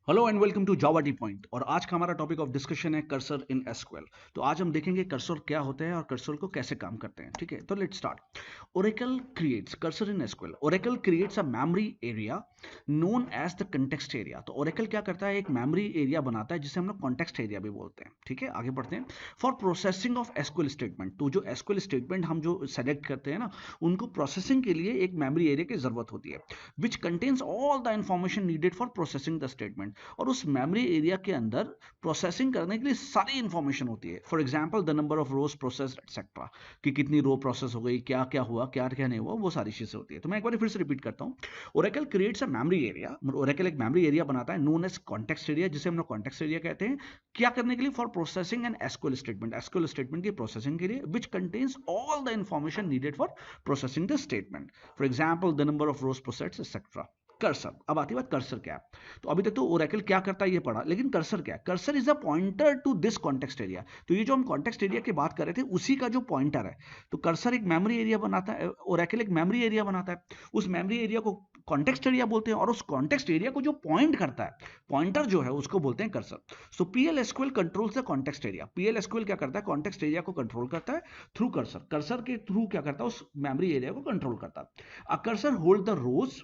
Hello and welcome to Java T point. और आज का हमारा टॉपिक ऑफ डिस्कशन है कर्सर इन एसक्यूएल। तो आज हम देखेंगे कर्सर क्या होते हैं और कर्सर को कैसे काम करते हैं। ठीक है, तो let's start. Oracle creates cursor in SQL. Oracle creates a memory area known as the context area. तो ओरेकल क्या करता है, एक मेमोरी एरिया बनाता है जिसे हम लोग कॉन्टेक्स्ट एरिया भी बोलते हैं। ठीक है, आगे बढ़ते हैं। For processing of SQL statement, तो जो एसक्यूएल स्टेटमेंट हम जो सेलेक्ट करते हैं ना, उनको प्रोसेसिंग के लिए एक मेमोरी एरिया की जरूरत होती है, which contains all the information needed for processing the statement. और उस मेमोरी एरिया के अंदर प्रोसेसिंग करने के लिए सारी इंफॉर्मेशन होती है। For example the number of rose processed etcetera, कि कितनी रो प्रोसेस हो गई, क्या क्या हुआ, क्या क्या नहीं हुआ, वो सारी चीजें होती है। तो मैं एक बार फिर से रिपीट करता हूँ। Oracle creates a memory area. Oracle एक मेमोरी एरिया बनाता है नोन एज कॉन्टेक्स्ट एरिया, जिसे हम लोग कॉन्टेक्स्ट एरिया कहते हैं। क्या करने के लिए? For processing and SQL statement, SQL statement की प्रोसेसिंग के लिए, which contains all the information needed for processing the statement. For example the number of rose processed etcetera. Cursor, अब आती बात कर्सर क्या है। तो अभी तक तो ओरेकल क्या करता है ये पढ़ा, लेकिन कर्सर क्या है? Cursor is a pointer to this context area. तो ये जो हम कॉन्टेक्स्ट एरिया की बात कर रहे थे, उसी का जो पॉइंटर है। तो कर्सर एक मेमोरी एरिया बनाता है, ओरेकल एक मेमोरी एरिया बनाता है। उस मेमोरी एरिया को कॉन्टेक्स्ट एरिया बोलते हैं, और उस कॉन्टेक्स्ट एरिया को जो पॉइंट करता है, पॉइंटर जो है, उसको बोलते हैं cursor. So PL SQL controls the context area. PL SQL क्या करता है? कॉन्टेक्स्ट एरिया को कंट्रोल करता है थ्रू कर्सर। कर्सर के थ्रू क्या करता है? उस मेमोरी एरिया को कंट्रोल करता है। A cursor hold the rows,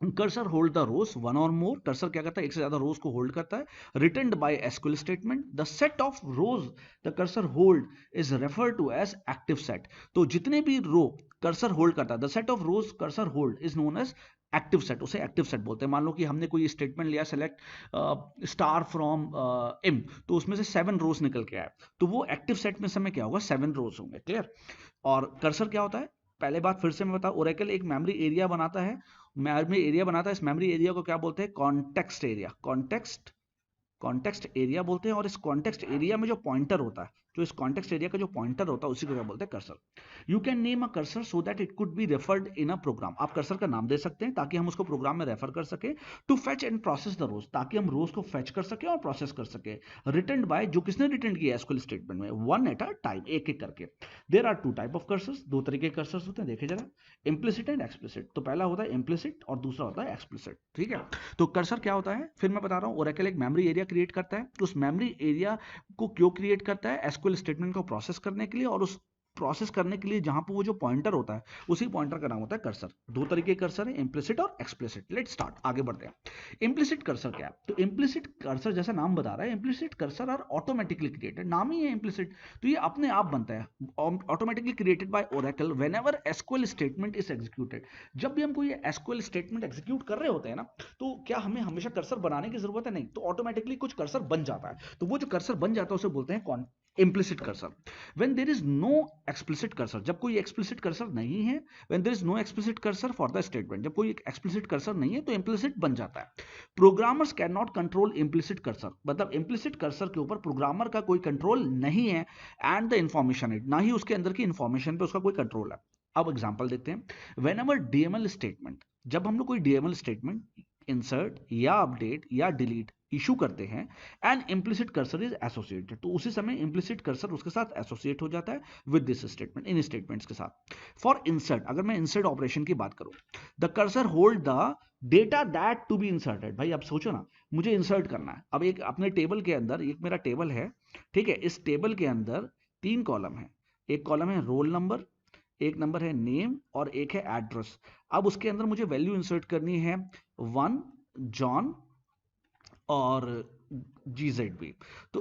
cursor hold the rows one और मोर। कर्सर क्या करता है? एक से ज्यादा रोज को होल्ड करता है। Returned by SQL statement. The set of rows the cursor hold is refer to as active set. तो जितने भी रो कर्सर होल्ड करता है, the set of rows cursor hold is known as active set, उसे active set बोलते हैं। मान लो कि हमने कोई स्टेटमेंट लिया, सेलेक्ट स्टार फ्रॉम एम, तो उसमें से 7 रोज निकल के आए, तो वो एक्टिव सेट में समय क्या होगा? 7 रोज होंगे। क्लियर? और कर्सर क्या होता है? पहले बात फिर से मैं बता, ओरेकल एक मेमोरी एरिया बनाता है, मेमोरी एरिया बनाता है। इस मेमोरी एरिया को क्या बोलते हैं? Context area. कॉन्टेक्स्ट एरिया बोलते हैं। और इस कॉन्टेक्स्ट एरिया में जो पॉइंटर होता है, जो इस कॉन्टेक्स्ट एरिया का जो पॉइंटर होता है, उसी को क्या बोलते हैं? Cursor. You can name a cursor so that it could be referred in a program. आप कर्सर का नाम दे सकते हैं ताकि हम उसको प्रोग्राम में रेफर कर सके। To fetch and process the rows, ताकि हम रोज को फेच कर सके और प्रोसेस कर सके। रिटर्न बाय, जो किसने रिटर्न किया एसक्यूएल स्टेटमेंट में, वन एट अ टाइम, एक एक करके। There are two type of cursors, दो तरीके के कर्सर्स होते हैं, देखे जरा। Implicit and explicit. तो पहला होता है इम्प्लिसिट और दूसरा होता है एक्सप्लिसिट। ठीक है, तो कर्सर क्या होता है, फिर मैं बता रहा हूँ। ओरेकल एक मेमोरी एरिया क्रिएट करता है। उस मेमोरी एरिया को क्यों क्रिएट करता है? एसक्यूएल स्टेटमेंट को प्रोसेस करने के लिए, और उस प्रोसेस करने के लिए जहां पर वो जो पॉइंटर होता है, उसी पॉइंटर का नाम होता है कर्सर। दो तरीके के कर्सर है, इम्प्लिसिट और एक्सप्लिसिट। लेट्स स्टार्ट, आगे बढ़ते हैं। इम्प्लिसिट कर्सर क्या है? तो इम्प्लिसिट कर्सर, जैसा नाम बता रहा है, implicit cursor are automatically created, नाम ही है इम्प्लिसिट, तो ये अपने आप बनता है। Automatically created by Oracle whenever SQL statement is executed. जब भी हम कोई एसक्यूएल स्टेटमेंट एग्जीक्यूट कर रहे होते हैं ना, तो क्या हमें हमेशा कर्सर बनाने की जरूरत है? नहीं, तो ऑटोमेटिकली कुछ कर्सर बन जाता है। तो वो जो कर्सर बन जाता है उसे बोलते हैं implicit cursor. When there is no explicit cursor, जब कोई एक्सप्लिसिट कर्सर नहीं है। When there is no explicit cursor for the statement, जब कोई एक्सप्लिसिट कर्सर नहीं है तो इम्प्लिसिट बन जाता है। Programmers can not control implicit cursor, मतलब इम्प्लिसिट कर्सर के ऊपर प्रोग्रामर का कोई कंट्रोल नहीं है। एंड द इंफॉर्मेशन इट, ना ही उसके अंदर की इंफॉर्मेशन पे उसका कोई कंट्रोल है। अब एग्जांपल देखते हैं। वेन एवर डीएमएल स्टेटमेंट, जब हम लोग कोई डीएमएल स्टेटमेंट इंसर्ट या अपडेट या डिलीट इशू करते हैं, and implicit cursor is associated, तो उसी समय इम्प्लिसिट कर्सर उसके साथ एसोसिएट हो जाता है with this statement, in statements के साथ। फॉर इंसर्ट, अगर मैं इंसर्ट ऑपरेशन की बात करूं, the cursor hold the data that to be inserted. भाई अब सोचो ना, मुझे इंसर्ट करना है। अब एक अपने टेबल के अंदर, एक मेरा टेबल है, ठीक है, इस टेबल के अंदर 3 कॉलम है। एक कॉलम है रोल नंबर, एक नंबर है नेम, और एक है एड्रेस। अब उसके अंदर मुझे वैल्यू इंसर्ट करनी है 1 जॉन और GZB। तो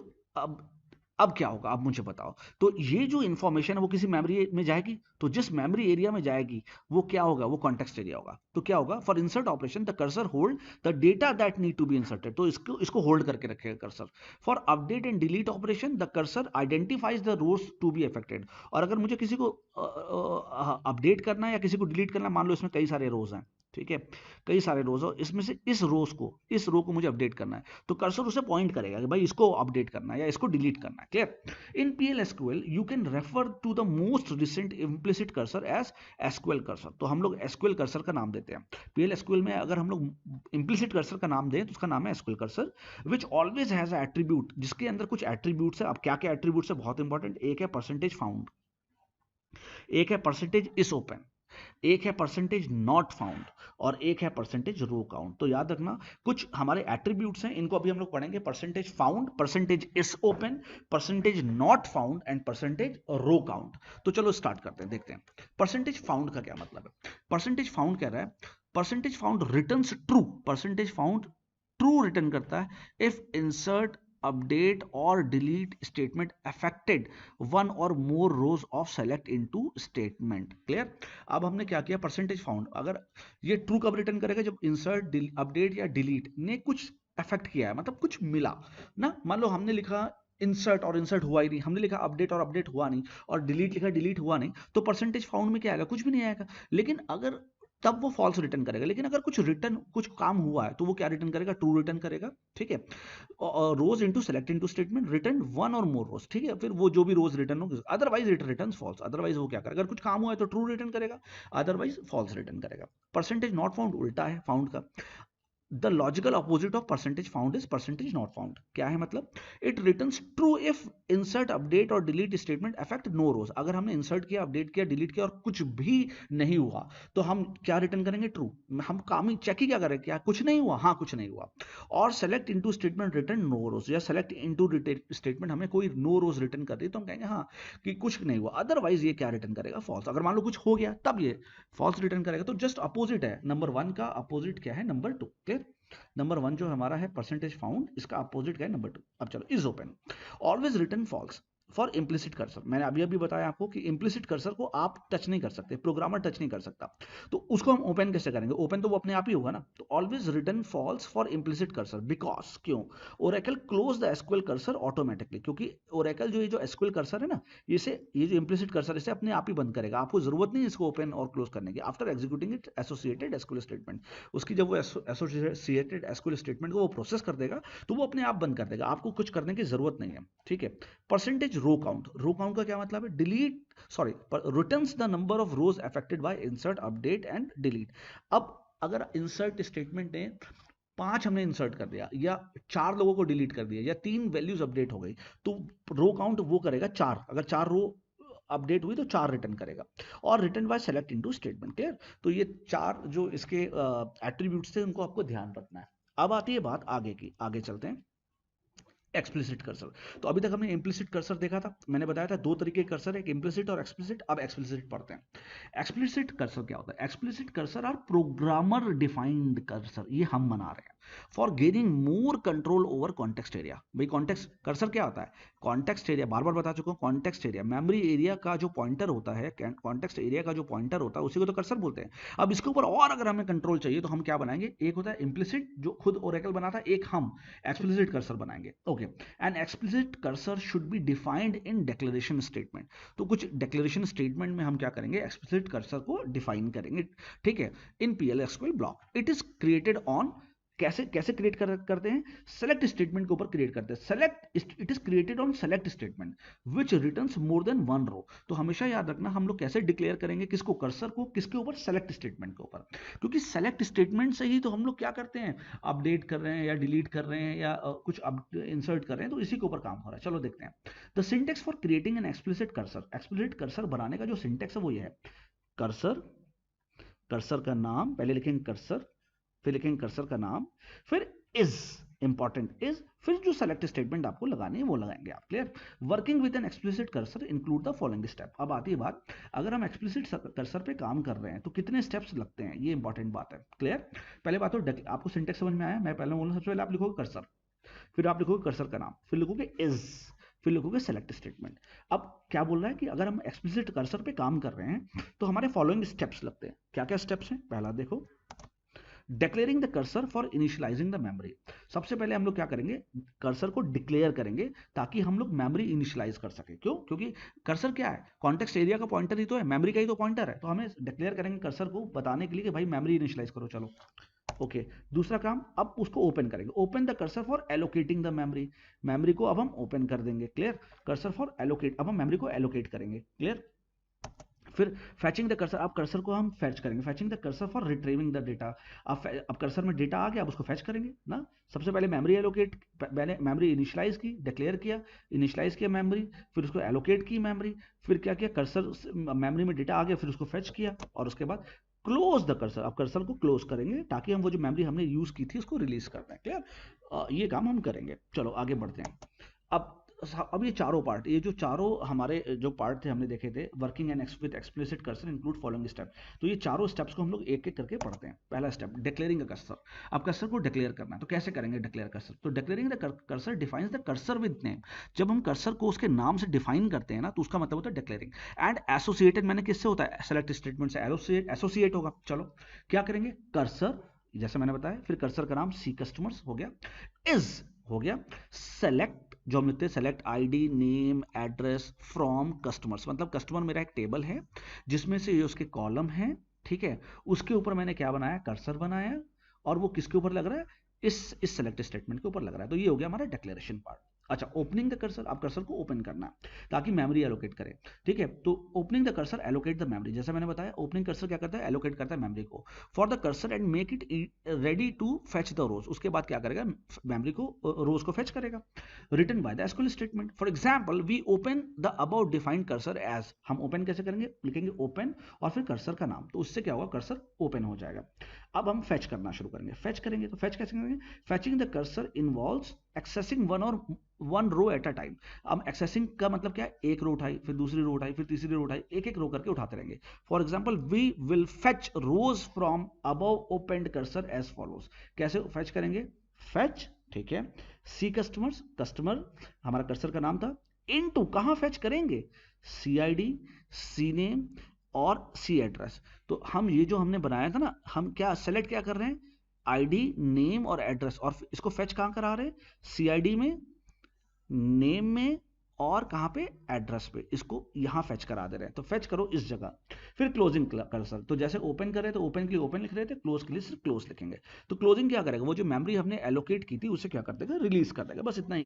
अब क्या होगा? अब मुझे बताओ। तो ये जो इंफॉर्मेशन है वो किसी मेमोरी में जाएगी, तो जिस मेमोरी एरिया में जाएगी वो क्या होगा? वो कॉन्टेक्स्ट एरिया होगा। तो क्या होगा? For insert operation the cursor hold the data that need to be inserted, तो इसको होल्ड करके रखेगा cursor. For update and delete operation the cursor identifies the rows to be affected, और अगर मुझे किसी को अपडेट करना है या किसी को डिलीट करना है, मान लो इसमें कई सारे रोज हैं, ठीक है, कई सारे रोज, और इसमें से इस रो को मुझे अपडेट करना है, तो कर्सर उसे पॉइंट करेगा कि भाई इसको अपडेट करना है या इसको डिलीट करना है। Clear? In PL SQL you can refer to the most recent implicit cursor as SQL cursor. तो हम लोग एसक्यूएल कर्सर का नाम देते हैं। पीएल एसक्यूएल में अगर हम लोग इम्प्लिसिट कर्सर का नाम दें तो उसका नाम है SQL cursor, which always has attribute, जिसके अंदर कुछ एट्रीब्यूट्स है। अब क्या क्या एट्रीब्यूट्स है? बहुत इंपॉर्टेंट। एक है परसेंटेज फाउंड, एक है परसेंटेज इज ओपन, एक है परसेंटेज नॉट फाउंड और एक है परसेंटेज रो काउंट। तो याद रखना कुछ हमारे एट्रीब्यूट्स हैं, इनको अभी हम लोग पढ़ेंगे। Percentage found, percentage is open, percentage not found and percentage row count. तो चलो स्टार्ट करते हैं, देखते हैं परसेंटेज फाउंड का क्या मतलब है। परसेंटेज फाउंड कह रहा है percentage found returns true, percentage found true return करता है इफ इंसर्ट अपडेट और डिलीट स्टेटमेंट अफेक्टेड वन और more rows of select into statement. Clear. अब हमने क्या किया, परसेंटेज फाउंड अगर ये ट्रू कब रिटर्न करेगा, जब इंसर्ट अपडेट या डिलीट ने कुछ अफेक्ट किया है, मतलब कुछ मिला ना। मान लो हमने लिखा इंसर्ट और इंसर्ट हुआ ही नहीं, हमने लिखा अपडेट और अपडेट हुआ नहीं, और डिलीट लिखा डिलीट हुआ नहीं, तो परसेंटेज फाउंड में क्या आएगा, कुछ भी नहीं आएगा। लेकिन अगर तब वो फॉल्स रिटर्न करेगा। लेकिन अगर कुछ काम हुआ है तो वो क्या रिटर्न करेगा, ट्रू रिटर्न करेगा। ठीक है। Rows into select into statement return one और मोर रोज। ठीक है, फिर वो जो भी रोज रिटर्न हो, otherwise it return false. Otherwise वो क्या करेगा, अगर कुछ काम हुआ है तो ट्रू रिटर्न करेगा, अदरवाइज फॉल्स रिटर्न करेगा। परसेंटेज नॉट फाउंड उल्टा है फाउंड का। The logical opposite of percentage found is percentage not found. क्या है मतलब, it returns true if insert update और डिलीट स्टेटमेंट अफेक्ट नो रोज। अगर हमने इंसर्ट किया, अपडेट किया, डिलीट किया और कुछ भी नहीं हुआ तो हम क्या रिटर्न करेंगे, ट्रू। हम काम ही चेक ही क्या करें, क्या कुछ नहीं हुआ, हाँ कुछ नहीं हुआ। और select into statement return no rows, या सेलेक्ट इनटू स्टेटमेंट हमें कोई नो रोज रिटर्न कर दी तो हम कहेंगे हाँ कि कुछ नहीं हुआ। अदरवाइज ये क्या रिटर्न करेगा, फॉल्स। अगर मान लो कुछ हो गया तब ये फॉल्स रिटर्न करेगा। तो जस्ट अपोजिट है, नंबर वन का अपोजिट क्या है, number two. Clear. Number one जो हमारा है परसेंटेज फाउंड, इसका अपोजिट क्या है, नंबर टू। अब चलो, is open always return false for implicit cursor. मैंने अभी अभी बताया आपको कि इम्प्लिसिट कर्सर को आप टच नहीं कर सकते, प्रोग्रामर टच नहीं कर सकता। तो उसको हम ओपन कैसे करेंगे, ओपन तो वो अपने आप ही होगा ना। तो always return false for implicit cursor because, क्यों, Oracle close the SQL cursor automatically. क्योंकि ओरेकल जो ये जो एसक्यूएल कर्सर है ना, इसे ये जो इम्प्लिसिट कर्सर इसे अपने आप ही बंद करेगा, आपको जरूरत नहीं इसको ओपन और क्लोज करने की। After executing it associated SQL statement, उसकी जब वो एसोसिएटेड एसक्यूएल स्टेटमेंट को वो प्रोसेस कर देगा तो वो अपने आप बंद कर देगा, आपको कुछ करने की जरूरत नहीं है। ठीक है। Percentage row count, row count का क्या मतलब है, delete sorry returns the number of rows affected by insert update and delete. अब अगर इंसर्ट स्टेटमेंट ने 5 हमने इंसर्ट कर दिया, या 4 लोगों को डिलीट कर दिया, या 3 वैल्यूज अपडेट हो गई, तो रो काउंट वो करेगा 4। अगर 4 रो अपडेट हुई तो 4 रिटर्न करेगा। और return by select into statement. Clear. तो ये 4 जो इसके एट्रीब्यूट्स थे उनको आपको ध्यान रखना है। अब आती है बात आगे की, आगे चलते हैं। Explicit cursor. तो अभी तक हमने इम्प्लिसिट कर्सर देखा था, मैंने बताया था 2 तरीके के कर्सर है, एक इम्प्लिसिट और एक्सप्लिसिट। अब एक्सप्लिसिट पढ़ते हैं। एक्सप्लिसिट कर्सर क्या होता है, explicit cursor or programmer defined cursor, ये हम बना रहे हैं for gaining more control over context area. भाई कॉन्टेक्स्ट कर्सर क्या होता है, कॉन्टेक्स्ट एरिया, बार बार बता चुका हूँ, कॉन्टेक्स्ट एरिया मेमोरी एरिया का जो पॉइंटर होता है, कॉन्टेक्स्ट एरिया का जो पॉइंटर होता है उसी को तो कर्सर बोलते हैं। अब इसके ऊपर और अगर हमें कंट्रोल चाहिए तो हम क्या बनाएंगे, एक होता है इम्प्लिसिट जो खुद ओरेकल बनाता है, एक हम एक्सप्लिसिट कर्सर बनाएंगे। Okay. N explicit cursor should be defined in declaration statement. तो कुछ डिक्लेरेशन स्टेटमेंट में हम क्या करेंगे, एक्सप्लिसिट कर्सर को डिफाइन करेंगे। ठीक है। इन PL/SQL block it is created on, कैसे कैसे क्रिएट करते हैं, सेलेक्ट स्टेटमेंट के ऊपर क्रिएट करते हैं। Select, it is created on select statement which returns more than one row. तो हमेशा याद रखना हम लोग कैसे डिक्लेयर करेंगे किसको, कर्सर को, किसके ऊपर, सेलेक्ट स्टेटमेंट के ऊपर। क्योंकि सेलेक्ट स्टेटमेंट से ही तो हम लोग क्या करते हैं, अपडेट कर रहे हैं या डिलीट कर रहे हैं या कुछ इंसर्ट कर रहे हैं, तो इसी के ऊपर काम हो रहा है। चलो देखते हैं। The syntax for creating an explicit cursor, explicit cursor बनाने का जो सिंटेक्स है वो ये है, कर्सर, कर्सर का नाम पहले लिखेंगे कर्सर, फिर लिखेंगे कर्सर का नाम, फिर इज, इंपॉर्टेंट इज, फिर जो सेलेक्ट स्टेटमेंट आपको लगानी है वो लगाएंगे आप। Clear. Working with N explicit cursor include the following step. अब आती है बात, अगर हम एक्सप्लिसिट कर्सर पे काम कर रहे हैं तो कितने स्टेप्स लगते हैं, ये इंपॉर्टेंट बात है। क्लियर। पहले बात तो आपको सिंटेक्स समझ में आया, मैं पहले बोलूँ, सबसे पहले आप लिखोगे कर्सर, फिर आप लिखोगे कर्सर का नाम, फिर लिखोगे इज, फिर लिखोगे सेलेक्ट स्टेटमेंट। अब क्या बोल रहा है कि अगर हम एक्सप्लिसिट कर्सर पे काम कर रहे हैं तो हमारे फॉलोइंग स्टेप्स लगते हैं। क्या क्या स्टेप्स हैं, पहला देखो, declaring the cursor for initialising the memory. सबसे पहले हम लोग क्या करेंगे, कर्सर को डिक्लेयर करेंगे ताकि हम लोग मेमोरी इनिशियलाइज कर सके। क्यों, क्योंकि कर्सर क्या है, कॉन्टेक्स्ट एरिया का पॉइंटर ही तो है, मेमोरी का ही तो पॉइंटर है। तो हमें डिक्लेयर करेंगे कर्सर को बताने के लिए कि भाई मेमोरी इनिशियलाइज करो। चलो ओके। दूसरा काम, अब उसको ओपन करेंगे, open the cursor for allocating the memory. Memory को अब हम ओपन कर देंगे। क्लियर। कर्सर फॉर एलोकेट, अब हम मेमोरी को एलोकेट करेंगे। क्लियर। फिर फैचिंग द कर्सर, अब कर्सर को हम फैच करेंगे, फैचिंग the cursor for retrieving the data. अब कर्सर में डेटा आ गया, अब उसको फैच करेंगे ना। सबसे पहले मेमोरी एलोकेट, पहले मेमोरी इनिशियलाइज की, डिक्लेयर किया, इनिशियलाइज किया मेमोरी, फिर उसको एलोकेट की मेमोरी, फिर क्या किया, कर्सर मेमोरी में डेटा आ गया, फिर उसको फैच किया, और उसके बाद क्लोज द कर्सर। अब कर्सर को क्लोज करेंगे ताकि हम वो जो मेमोरी हमने यूज की थी उसको रिलीज कर दें। क्लियर, ये काम हम करेंगे। चलो आगे बढ़ते हैं। अब ये चारों पार्ट, ये जो चारों हमारे जो पार्ट थे हमने देखे थे, working and with explicit cursor include following step. तो ये चारों स्टेप्स को हम लोग एक एक करके पढ़ते हैं। पहला स्टेप, डिक्लेयरिंग द कर्सर। अब कर्सर को डिक्लेयर करना है, तो कैसे करेंगे डिक्लेयर कर्सर? तो declaring the cursor defines the cursor with name. जब हम कर्सर को उसके नाम से डिफाइन करते हैं ना, तो उसका मतलब होता है डिक्लेयरिंग। एंड एसोसिएटेड मैंने किससे होता है? सेलेक्ट स्टेटमेंट से एसोसिएट होगा। चलो क्या करेंगे, कर्सर जैसे मैंने बताया, फिर कर्सर का नाम सी कस्टमर्स हो गया, इज हो गया, सेलेक्ट जो हम लिखते हैं select ID name address from customers, मतलब कस्टमर मेरा एक टेबल है जिसमें से ये उसके कॉलम है, ठीक है, उसके ऊपर मैंने क्या बनाया, कर्सर बनाया, और वो किसके ऊपर लग रहा है, इस सेलेक्ट स्टेटमेंट के ऊपर लग रहा है। तो ये हो गया हमारा डिक्लेरेशन पार्ट। अच्छा, ओपनिंग द कर्सर, आप कर्सर को ओपन करना है ताकि मेमोरी एलोकेट करे, ठीक है। तो opening the cursor allocate the memory, जैसे मैंने बताया ओपनिंग कर्सर क्या करता है, एलोकेट करता है मेमोरी को for the cursor and make it ready to fetch the rows. उसके बाद क्या करेगा, मेमोरी को रोज को फेच करेगा। Written by the SQL statement, for example we open the above defined cursor as, हम ओपन कैसे करेंगे, लिखेंगे ओपन और फिर कर्सर का नाम, तो उससे क्या होगा, कर्सर ओपन हो जाएगा। अब हम फेच करना शुरू करेंगे, फेच करेंगे तो फेच कैसे करेंगे, fetching the cursor involves accessing one row at a time. अब एक्सेसिंग का मतलब क्या है, एक रो उठाई, फिर दूसरी रो उठाई, फिर तीसरी रो उठाई, एक एक रो करके उठाते रहेंगे। For example we will fetch rows from above opened cursor as follows. कैसे फेच करेंगे, फेच, ठीक है, सी कस्टमर्स, कस्टमर हमारा कर्सर का नाम था, इनटू कहां फेच करेंगे, सी आई डी, सी नेम और सी एड्रेस। तो हम ये जो हमने बनाया था ना, हम क्या सेलेक्ट क्या कर रहे हैं, आईडी नेम और एड्रेस, और इसको फेच कहां करा रहे हैं, सीआईडी में, नेम में, और कहां पे, एड्रेस पे, इसको यहां फेच करा दे रहे हैं। तो फेच करो इस जगह। फिर क्लोजिंग कर्सर, तो जैसे ओपन कर रहे थे ओपन के लिए ओपन लिख रहे थे, क्लोज के लिए सिर्फ क्लोज लिखेंगे। तो क्लोजिंग क्या करेगा, वो जो मेमोरी हमने एलोकेट की थी उसे क्या कर देगा, रिलीज कर देगा, बस इतना ही।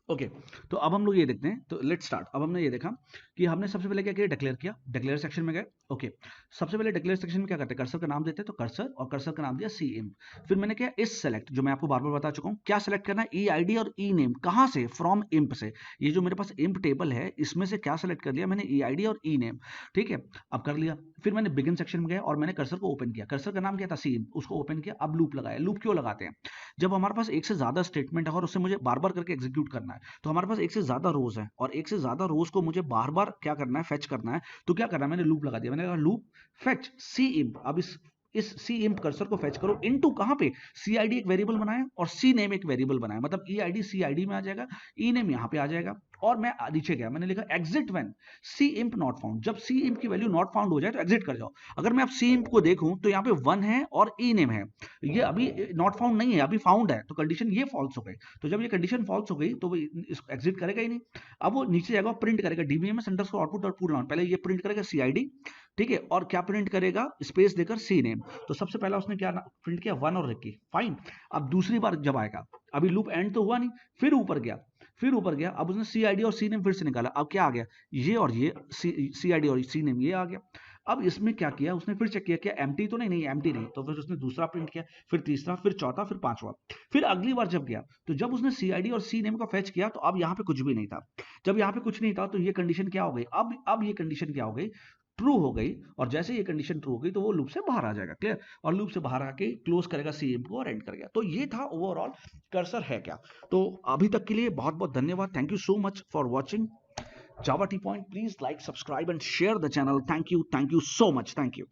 ओके तो अब हम लोग ये देखते हैं, तो लेट्स स्टार्ट। अब हमने ये देखा कि हमने सबसे पहले क्या किया, डिक्लेयर किया, डिक्लेयर सेक्शन में गए। ओके, सबसे पहले डिक्लेयर सेक्शन में क्या करते हैं, कर्सर का नाम देते हैं, तो कर्सर, और कर्सर का नाम दिया सी इम्प। फिर मैंने क्या, इस सेलेक्ट, जो मैं आपको बार बार बता चुका हूं, क्या सेलेक्ट करना है, ई आई डी और ई नेम, कहां से, फ्रॉम इम्प से। ये जो मेरे पास इम्प टेबल है इसमें से क्या सेलेक्ट कर लिया मैंने, ई आई डी और ई नेम, ठीक है, अब कर लिया। फिर मैंने बिगिन सेक्शन में गया और मैंने कर्सर को ओपन किया, कर्सर का नाम क्या था, सी इम्प, उसको ओपन किया। अब लूप लगाया, लूप क्यों लगाते हैं, जब हमारे पास एक से ज्यादा स्टेटमेंट है और उससे मुझे बार बार करके एग्जीक्यूट करना है, तो हमारे पास एक से ज्यादा रोज है और एक से ज्यादा रोज को मुझे बार बार क्या करना है, फेच करना है। तो क्या करना है, मैंने लूप लगा दिया, मैंने कहा लूप फेच सी इम्प। अब इस सी इम्प कर्सर को फेच करो इनटू कहां पे, सी आई डी एक वेरिएबल बनाया और सी नेम एक वेरिएबल बनाया, मतलब ई I D C I D में आ जाएगा, ई नेम यहां पे आ जाएगा। और मैं नीचे गया, मैंने लिखा exit when C imp not found, जब सी इम्प की वैल्यू नॉट फाउंड हो जाए तो एग्जिट कर जाओ। अगर मैं अब सी इम्प को देखूं तो यहाँ पे 1 है और ई नेम है, ये अभी नॉट फाउंड नहीं है, अभी फाउंड है, तो कंडीशन ये फॉल्स हो गई। तो जब ये कंडीशन फॉल्स हो गई तो वो इसको एग्जिट करेगा ही नहीं। अब वो नीचे जाएगा, प्रिंट करेगा डीबीएमएस अंडरस्कोर आउटपुट और पुट डाउन, पहले ये प्रिंट करेगा सीआईडी, ठीक है, और क्या प्रिंट करेगा, स्पेस देकर सी नेम। तो सबसे पहला उसने क्या प्रिंट किया, 1 और रिक्की, फाइन। अब दूसरी बार जब आएगा, अभी लूप एंड तो हुआ नहीं, फिर ऊपर गया, अब उसने सी आई डी और सी नेम फिर से निकाला, अब क्या आ गया, ये और ये सी आई डी और सी नेम ये आ गया। अब इसमें क्या किया उसने, फिर चेक किया क्या एम्प्टी तो नहीं एम्प्टी नहीं, तो फिर उसने दूसरा प्रिंट किया, फिर तीसरा, फिर चौथा, फिर पांचवा। फिर अगली बार जब गया तो जब उसने सीआईडी और सी नेम का फेच किया तो अब यहाँ पे कुछ भी नहीं था। जब यहाँ पे कुछ नहीं था तो ये कंडीशन क्या हो गई, अब ये कंडीशन क्या हो गई, ट्रू हो गई। और जैसे ये कंडीशन ट्रू हो गई तो वो लूप से बाहर आ जाएगा, क्लियर, और लूप से बाहर आके क्लोज करेगा सी एम को और एंड कर गया। तो ये था ओवरऑल कर्सर है क्या। तो अभी तक के लिए बहुत बहुत धन्यवाद, thank you so much for watching Java T Point. Please like, subscribe and share the channel. Thank you so much. Thank you.